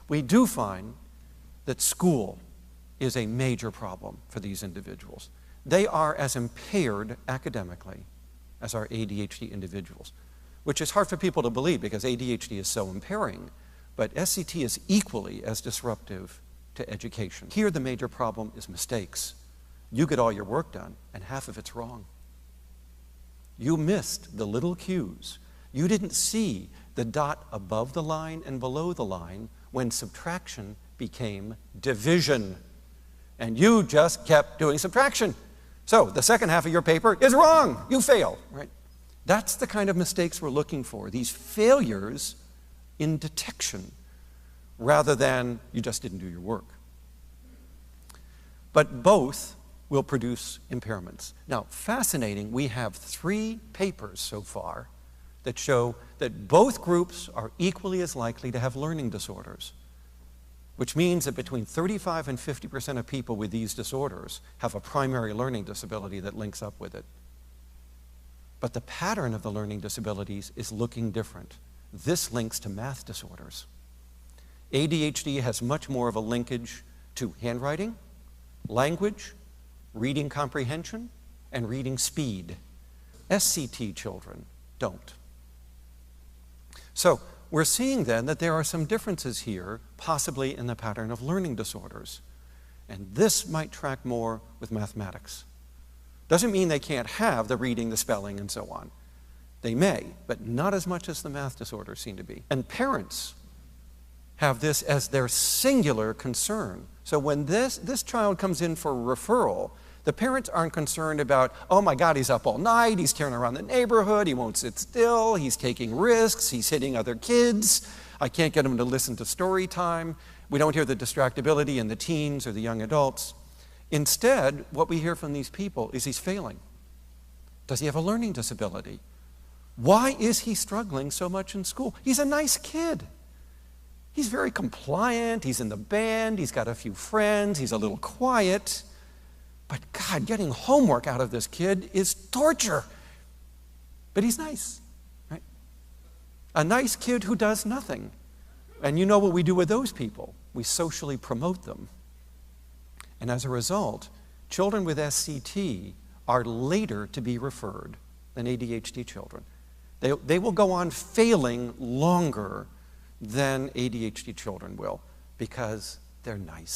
We do find that school is a major problem for these individuals. They are as impaired academically as our ADHD individuals, which is hard for people to believe because ADHD is so impairing, but SCT is equally as disruptive to education. Here the major problem is mistakes. You get all your work done and half of it's wrong. You missed the little cues. You didn't see the dot above the line and below the line when subtraction became division. And you just kept doing subtraction. So the second half of your paper is wrong. You fail, right? That's the kind of mistakes we're looking for, these failures in detection, rather than you just didn't do your work. But both will produce impairments. Now, fascinating, we have 3 papers so far that show that both groups are equally as likely to have learning disorders, which means that between 35 and 50% of people with these disorders have a primary learning disability that links up with it. But the pattern of the learning disabilities is looking different. This links to math disorders. ADHD has much more of a linkage to handwriting, language, reading comprehension, and reading speed. SCT children don't. So we're seeing then that there are some differences here, possibly in the pattern of learning disorders. And this might track more with mathematics. Doesn't mean they can't have the reading, the spelling, and so on. They may, but not as much as the math disorders seem to be. And parents have this as their singular concern. So when this child comes in for referral, the parents aren't concerned about, oh my God, he's up all night, he's tearing around the neighborhood, he won't sit still, he's taking risks, he's hitting other kids, I can't get him to listen to story time. We don't hear the distractibility in the teens or the young adults. Instead, what we hear from these people is he's failing. Does he have a learning disability? Why is he struggling so much in school? He's a nice kid. He's very compliant, he's in the band, he's got a few friends, he's a little quiet. But God, getting homework out of this kid is torture. But he's nice, right? A nice kid who does nothing. And you know what we do with those people? We socially promote them. And as a result, children with SCT are later to be referred than ADHD children. They will go on failing longer than ADHD children will because they're nice.